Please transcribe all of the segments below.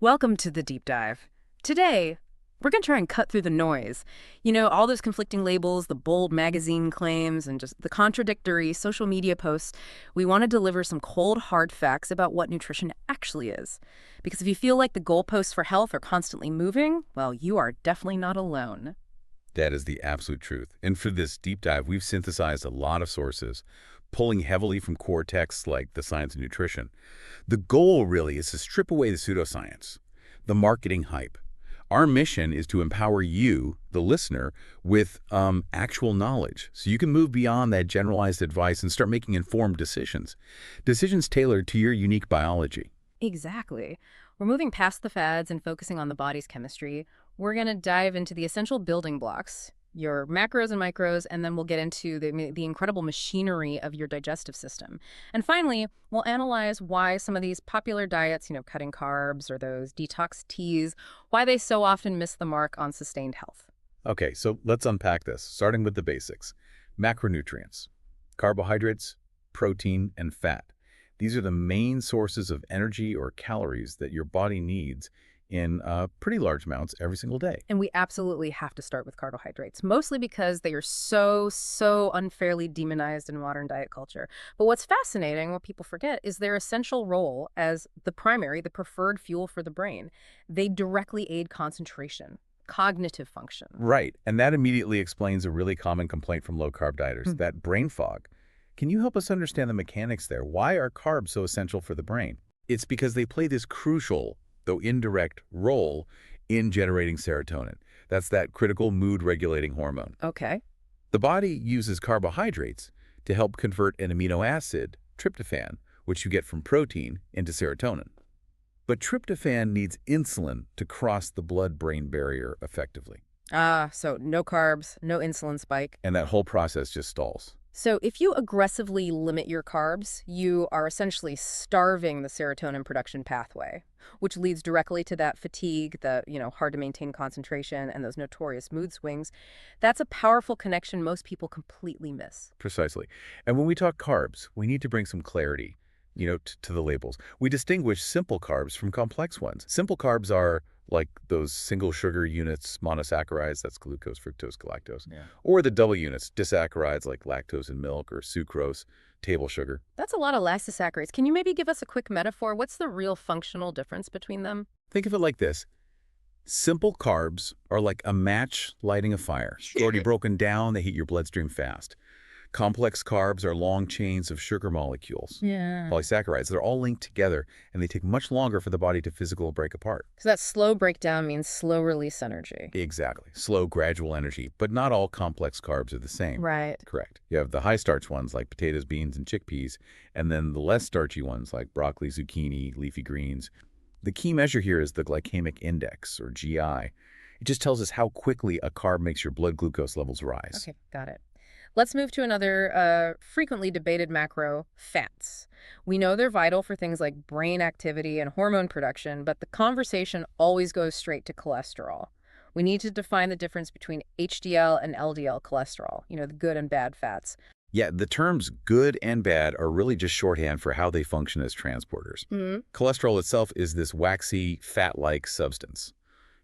Welcome to the deep dive. Today, we're going to try and cut through the noise. All those conflicting labels, the bold magazine claims, and just the contradictory social media posts. We want to deliver some cold, hard facts about what nutrition actually is. Because if you feel like the goalposts for health are constantly moving, well, you are definitely not alone. That is the absolute truth. And for this deep dive, we've synthesized a lot of sources, pulling heavily from core texts like The Science of Nutrition. The goal really is to strip away the pseudoscience, the marketing hype. Our mission is to empower you, the listener, with actual knowledge so you can move beyond that generalized advice and start making informed decisions. Decisions tailored to your unique biology. Exactly. We're moving past the fads and focusing on the body's chemistry. We're going to dive into the essential building blocks, your macros and micros, and then we'll get into the incredible machinery of your digestive system. And finally, we'll analyze why some of these popular diets, cutting carbs or those detox teas, why they so often miss the mark on sustained health. Okay, so let's unpack this, starting with the basics. Macronutrients, carbohydrates, protein, and fat. These are the main sources of energy or calories that your body needs in pretty large amounts every single day. And we absolutely have to start with carbohydrates, mostly because they are so unfairly demonized in modern diet culture. But what's fascinating, what people forget, is their essential role as the preferred fuel for the brain. They directly aid concentration, cognitive function. Right, and that immediately explains a really common complaint from low-carb dieters, that brain fog. Can you help us understand the mechanics there? Why are carbs so essential for the brain? It's because they play this crucial, though indirect, role in generating serotonin. That's that critical mood-regulating hormone. Okay. The body uses carbohydrates to help convert an amino acid, tryptophan, which you get from protein, into serotonin. But tryptophan needs insulin to cross the blood-brain barrier effectively. So no carbs, no insulin spike. And that whole process just stalls. So if you aggressively limit your carbs, you are essentially starving the serotonin production pathway, which leads directly to that fatigue, the, hard to maintain concentration, and those notorious mood swings. That's a powerful connection most people completely miss. Precisely. And when we talk carbs, we need to bring some clarity, to the labels. We distinguish simple carbs from complex ones. Simple carbs are like those single sugar units, monosaccharides, that's glucose, fructose, galactose. Yeah. Or the double units, disaccharides like lactose in milk or sucrose, table sugar. That's a lot of lactosaccharides. Can you maybe give us a quick metaphor? What's the real functional difference between them? Think of it like this. Simple carbs are like a match lighting a fire. They're already broken down, they heat your bloodstream fast. Complex carbs are long chains of sugar molecules, polysaccharides. They're all linked together, and they take much longer for the body to physically break apart. So that slow breakdown means slow release energy. Exactly. Slow, gradual energy. But not all complex carbs are the same. Right. Correct. You have the high-starch ones like potatoes, beans, and chickpeas, and then the less starchy ones like broccoli, zucchini, leafy greens. The key measure here is the glycemic index, or GI. It just tells us how quickly a carb makes your blood glucose levels rise. Okay, got it. Let's move to another frequently debated macro, fats. We know they're vital for things like brain activity and hormone production, but the conversation always goes straight to cholesterol. We need to define the difference between HDL and LDL cholesterol, the good and bad fats. Yeah, the terms good and bad are really just shorthand for how they function as transporters. Cholesterol itself is this waxy, fat-like substance.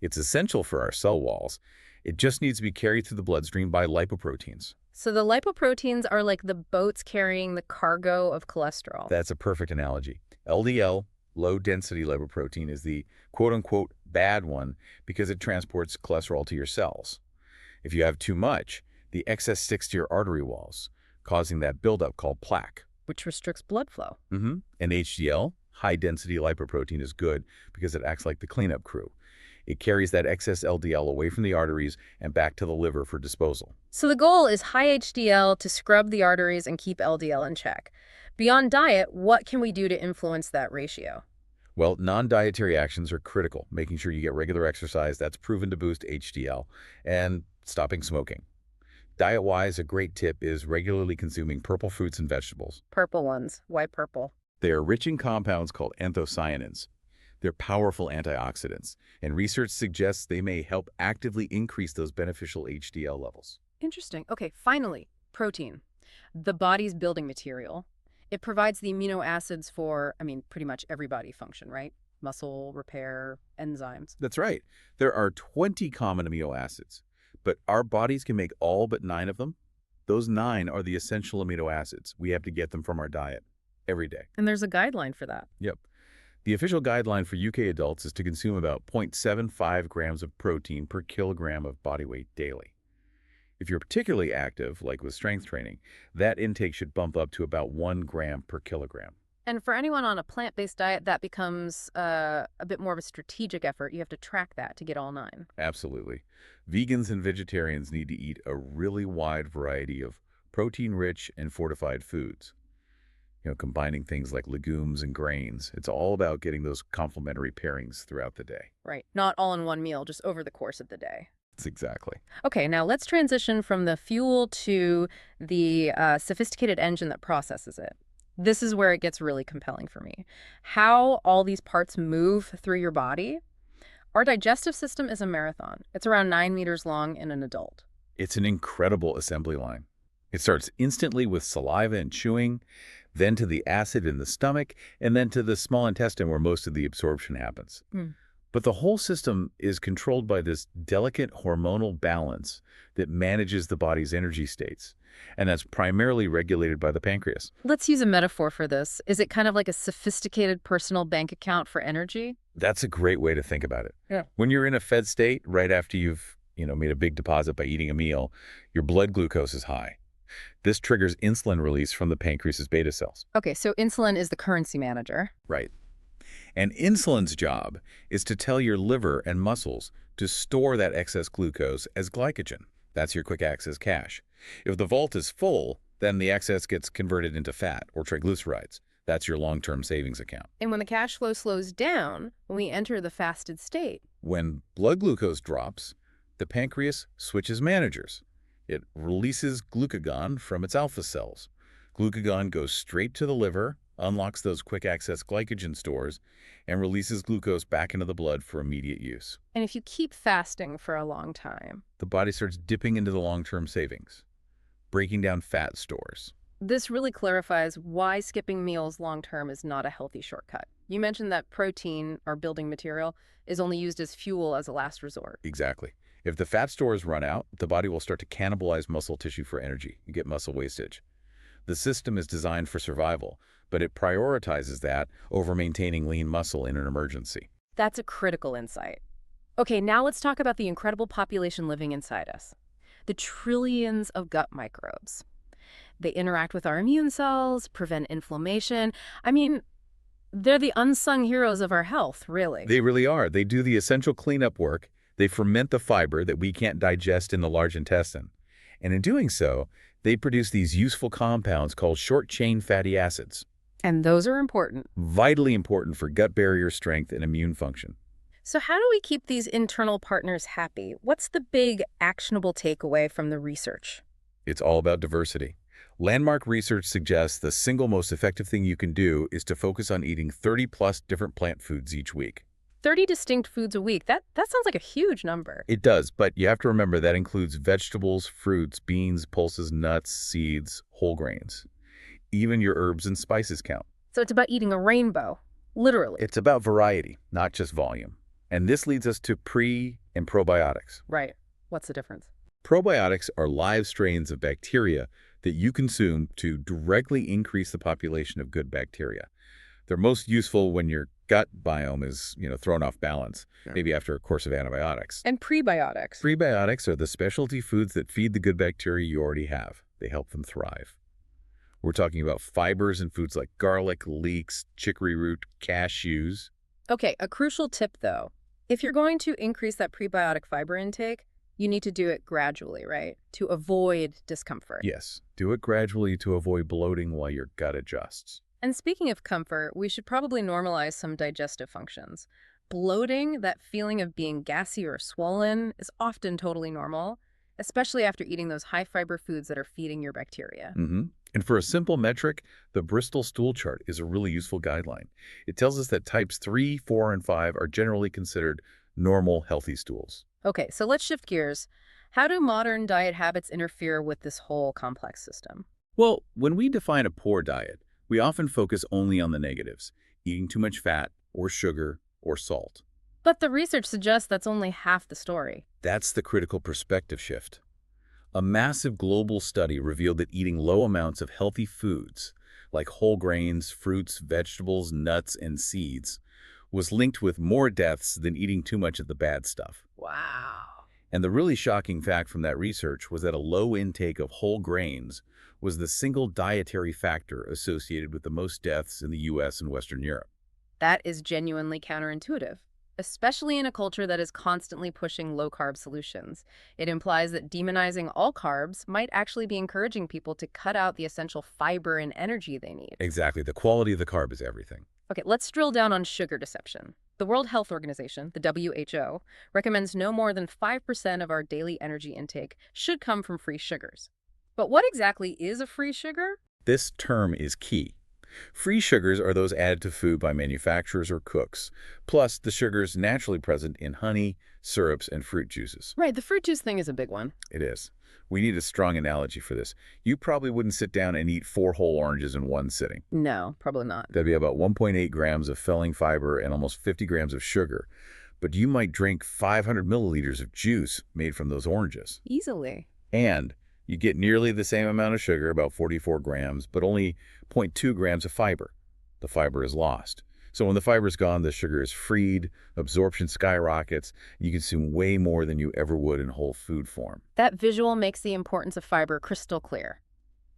It's essential for our cell walls. It just needs to be carried through the bloodstream by lipoproteins. So the lipoproteins are like the boats carrying the cargo of cholesterol. That's a perfect analogy. LDL, low-density lipoprotein, is the quote-unquote bad one because it transports cholesterol to your cells. If you have too much, the excess sticks to your artery walls, causing that buildup called plaque. Which restricts blood flow. And HDL, high-density lipoprotein, is good because it acts like the cleanup crew. It carries that excess LDL away from the arteries and back to the liver for disposal. So the goal is high HDL to scrub the arteries and keep LDL in check. Beyond diet, what can we do to influence that ratio? Well, non-dietary actions are critical. Making sure you get regular exercise, that's proven to boost HDL, and stopping smoking. Diet-wise, a great tip is regularly consuming purple fruits and vegetables. Purple ones. Why purple? They are rich in compounds called anthocyanins. They're powerful antioxidants, and research suggests they may help actively increase those beneficial HDL levels. Interesting. Okay, finally, protein. The body's building material. It provides the amino acids for, pretty much every body function, right? muscle repair enzymes. That's right. There are 20 common amino acids, but our bodies can make all but 9 of them. Those 9 are the essential amino acids. We have to get them from our diet every day. And there's a guideline for that. Yep. The official guideline for UK adults is to consume about 0.75 grams of protein per kilogram of body weight daily. If you're particularly active, like with strength training, that intake should bump up to about 1 gram per kilogram. And for anyone on a plant-based diet, that becomes a bit more of a strategic effort. You have to track that to get all 9. Absolutely. Vegans and vegetarians need to eat a really wide variety of protein-rich and fortified foods. Combining things like legumes and grains. It's all about getting those complementary pairings throughout the day. Right. Not all in one meal, just over the course of the day. That's exactly. Okay, now let's transition from the fuel to the sophisticated engine that processes it. This is where it gets really compelling for me. How all these parts move through your body. Our digestive system is a marathon. It's around 9 meters long in an adult. It's an incredible assembly line. It starts instantly with saliva and chewing, then to the acid in the stomach, and then to the small intestine where most of the absorption happens. But the whole system is controlled by this delicate hormonal balance that manages the body's energy states, and that's primarily regulated by the pancreas. Let's use a metaphor for this. Is it kind of like a sophisticated personal bank account for energy? That's a great way to think about it. Yeah. When you're in a fed state, right after you've made a big deposit by eating a meal, your blood glucose is high. This triggers insulin release from the pancreas's beta cells. Okay, so insulin is the currency manager. Right. And insulin's job is to tell your liver and muscles to store that excess glucose as glycogen. That's your quick access cash. If the vault is full, then the excess gets converted into fat or triglycerides. That's your long-term savings account. And when the cash flow slows down, when we enter the fasted state. When blood glucose drops, the pancreas switches managers. It releases glucagon from its alpha cells. Glucagon goes straight to the liver, unlocks those quick-access glycogen stores, and releases glucose back into the blood for immediate use. And if you keep fasting for a long time, the body starts dipping into the long-term savings, breaking down fat stores. This really clarifies why skipping meals long-term is not a healthy shortcut. You mentioned that protein, our building material, is only used as fuel as a last resort. Exactly. If the fat stores run out, the body will start to cannibalize muscle tissue for energy. You get muscle wastage. The system is designed for survival, but it prioritizes that over maintaining lean muscle in an emergency. That's a critical insight. Okay, now let's talk about the incredible population living inside us. The trillions of gut microbes. They interact with our immune cells, prevent inflammation. I mean, they're the unsung heroes of our health, really. They really are. They do the essential cleanup work. They ferment the fiber that we can't digest in the large intestine. And in doing so, they produce these useful compounds called short-chain fatty acids. And those are important. Vitally important for gut barrier strength and immune function. So how do we keep these internal partners happy? What's the big actionable takeaway from the research? It's all about diversity. Landmark research suggests the single most effective thing you can do is to focus on eating 30+ different plant foods each week. 30 distinct foods a week. That sounds like a huge number. It does, but you have to remember that includes vegetables, fruits, beans, pulses, nuts, seeds, whole grains. Even your herbs and spices count. So it's about eating a rainbow, literally. It's about variety, not just volume. And this leads us to pre- and probiotics. Right. What's the difference? Probiotics are live strains of bacteria that you consume to directly increase the population of good bacteria. They're most useful when your gut biome is, thrown off balance, maybe after a course of antibiotics. And prebiotics. Prebiotics are the specialty foods that feed the good bacteria you already have. They help them thrive. We're talking about fibers in foods like garlic, leeks, chicory root, cashews. Okay, a crucial tip, though. If you're going to increase that prebiotic fiber intake, you need to do it gradually, right? To avoid discomfort. Yes, do it gradually to avoid bloating while your gut adjusts. And speaking of comfort, we should probably normalize some digestive functions. Bloating, that feeling of being gassy or swollen, is often totally normal, especially after eating those high-fiber foods that are feeding your bacteria. And for a simple metric, the Bristol stool chart is a really useful guideline. It tells us that types 3, 4, and 5 are generally considered normal, healthy stools. Okay, so let's shift gears. How do modern diet habits interfere with this whole complex system? Well, when we define a poor diet, we often focus only on the negatives, eating too much fat or sugar or salt. But the research suggests that's only half the story. That's the critical perspective shift. A massive global study revealed that eating low amounts of healthy foods, like whole grains, fruits, vegetables, nuts, and seeds, was linked with more deaths than eating too much of the bad stuff. Wow. And the really shocking fact from that research was that a low intake of whole grains was the single dietary factor associated with the most deaths in the US and Western Europe. That is genuinely counterintuitive, especially in a culture that is constantly pushing low-carb solutions. It implies that demonizing all carbs might actually be encouraging people to cut out the essential fiber and energy they need. Exactly. The quality of the carb is everything. Okay, let's drill down on sugar deception. The World Health Organization, the WHO, recommends no more than 5% of our daily energy intake should come from free sugars. But what exactly is a free sugar? This term is key. Free sugars are those added to food by manufacturers or cooks, plus the sugars naturally present in honey, syrups, and fruit juices. Right, the fruit juice thing is a big one. It is. We need a strong analogy for this. You probably wouldn't sit down and eat 4 whole oranges in one sitting. No, probably not. That'd be about 1.8 grams of filling fiber and almost 50 grams of sugar. But you might drink 500 milliliters of juice made from those oranges. Easily. And you get nearly the same amount of sugar, about 44 grams, but only 0.2 grams of fiber. The fiber is lost. So when the fiber is gone, the sugar is freed, absorption skyrockets, you consume way more than you ever would in whole food form. That visual makes the importance of fiber crystal clear.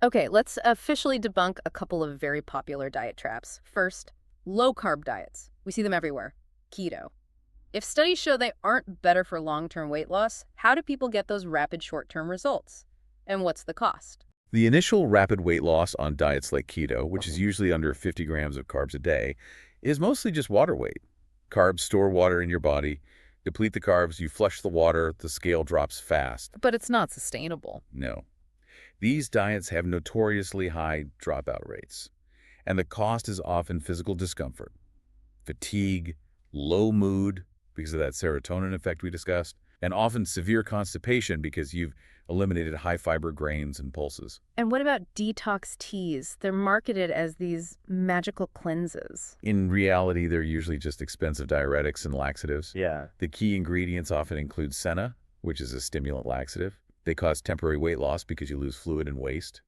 Okay, let's officially debunk a couple of very popular diet traps. First, low-carb diets. We see them everywhere. Keto. If studies show they aren't better for long-term weight loss, how do people get those rapid short-term results? And what's the cost? The initial rapid weight loss on diets like keto, which is usually under 50 grams of carbs a day, is mostly just water weight. Carbs store water in your body. Deplete the carbs, you flush the water, the scale drops fast. But it's not sustainable. No. These diets have notoriously high dropout rates, and the cost is often physical discomfort, fatigue, low mood because of that serotonin effect we discussed, and often severe constipation because you've eliminated high-fiber grains and pulses. And what about detox teas? They're marketed as these magical cleanses. In reality, they're usually just expensive diuretics and laxatives. Yeah. The key ingredients often include senna, which is a stimulant laxative. They cause temporary weight loss because you lose fluid and waste.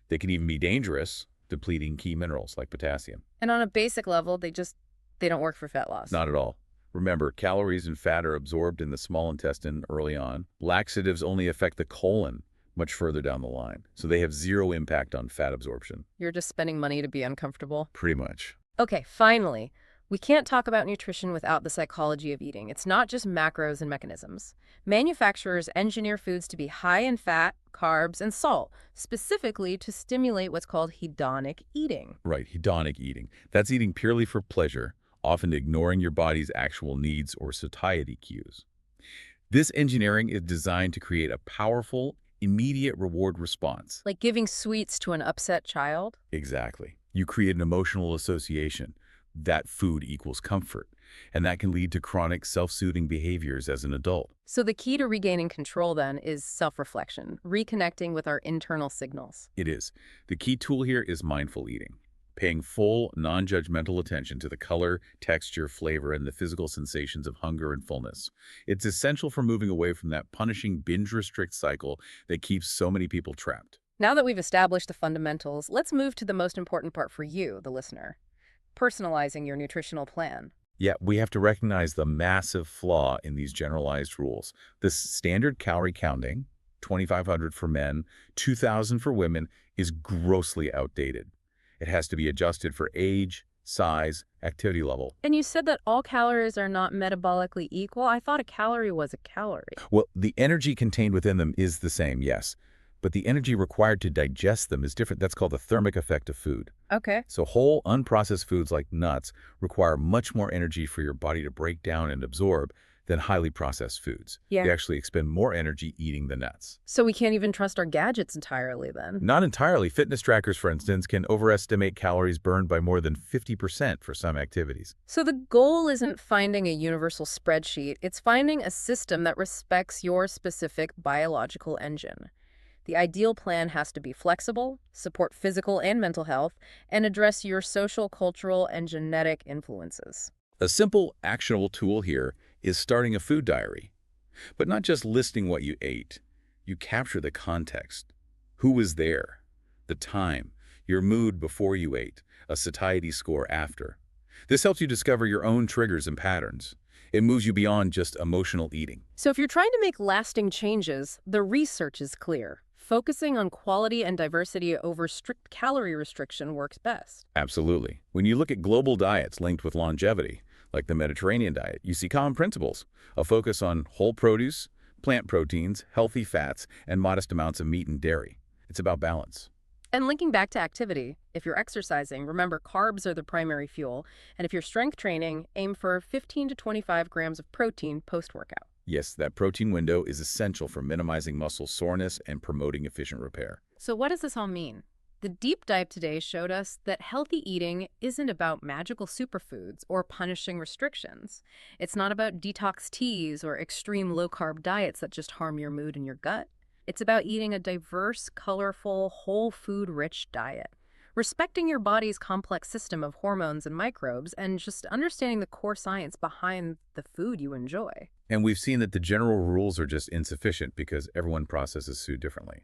They can even be dangerous, depleting key minerals like potassium. And on a basic level, they don't work for fat loss. Not at all. Remember, calories and fat are absorbed in the small intestine early on. Laxatives only affect the colon much further down the line, so they have zero impact on fat absorption. You're just spending money to be uncomfortable. Pretty much. Okay, finally, we can't talk about nutrition without the psychology of eating. It's not just macros and mechanisms. Manufacturers engineer foods to be high in fat, carbs, and salt, specifically to stimulate what's called hedonic eating. Right, hedonic eating. That's eating purely for pleasure, often ignoring your body's actual needs or satiety cues. This engineering is designed to create a powerful, immediate reward response. Like giving sweets to an upset child? Exactly. You create an emotional association. That food equals comfort, and that can lead to chronic self-soothing behaviors as an adult. So the key to regaining control then is self-reflection, reconnecting with our internal signals. It is. The key tool here is mindful eating. Paying full, non-judgmental attention to the color, texture, flavor, and the physical sensations of hunger and fullness. It's essential for moving away from that punishing binge-restrict cycle that keeps so many people trapped. Now that we've established the fundamentals, let's move to the most important part for you, the listener. Personalizing your nutritional plan. Yet we have to recognize the massive flaw in these generalized rules. This standard calorie counting, 2,500 for men, 2,000 for women, is grossly outdated. It has to be adjusted for age, size, activity level. And you said that all calories are not metabolically equal. I thought a calorie was a calorie. Well, the energy contained within them is the same, yes. But the energy required to digest them is different. That's called the thermic effect of food. Okay. So whole, unprocessed foods like nuts require much more energy for your body to break down and absorb than highly processed foods. Yeah. You actually expend more energy eating the nuts. So we can't even trust our gadgets entirely then? Not entirely. Fitness trackers, for instance, can overestimate calories burned by more than 50% for some activities. So the goal isn't finding a universal spreadsheet. It's finding a system that respects your specific biological engine. The ideal plan has to be flexible, support physical and mental health, and address your social, cultural, and genetic influences. A simple, actionable tool here is starting a food diary. But not just listing what you ate. You capture the context. Who was there? The time, your mood before you ate, a satiety score after. This helps you discover your own triggers and patterns. It moves you beyond just emotional eating. So if you're trying to make lasting changes, the research is clear. Focusing on quality and diversity over strict calorie restriction works best. Absolutely. When you look at global diets linked with longevity, like the Mediterranean diet, you see common principles. A focus on whole produce, plant proteins, healthy fats, and modest amounts of meat and dairy. It's about balance. And linking back to activity, if you're exercising, remember carbs are the primary fuel, and if you're strength training, aim for 15 to 25 grams of protein post-workout. Yes, that protein window is essential for minimizing muscle soreness and promoting efficient repair. So what does this all mean? The deep dive today showed us that healthy eating isn't about magical superfoods or punishing restrictions. It's not about detox teas or extreme low-carb diets that just harm your mood and your gut. It's about eating a diverse, colorful, whole food-rich diet, respecting your body's complex system of hormones and microbes, and just understanding the core science behind the food you enjoy. And we've seen that the general rules are just insufficient because everyone processes food differently.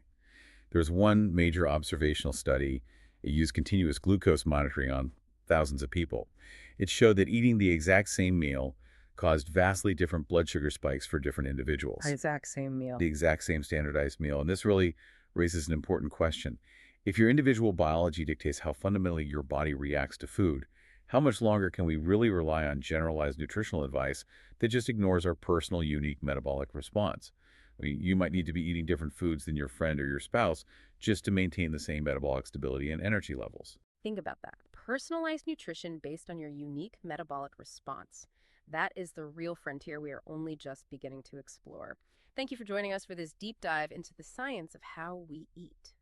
There's one major observational study. It used continuous glucose monitoring on thousands of people. It showed that eating the exact same meal caused vastly different blood sugar spikes for different individuals. Exact same meal. The exact same standardized meal. And this really raises an important question. If your individual biology dictates how fundamentally your body reacts to food, how much longer can we really rely on generalized nutritional advice that just ignores our personal, unique metabolic response? I mean, you might need to be eating different foods than your friend or your spouse just to maintain the same metabolic stability and energy levels. Think about that. Personalized nutrition based on your unique metabolic response. That is the real frontier we are only just beginning to explore. Thank you for joining us for this deep dive into the science of how we eat.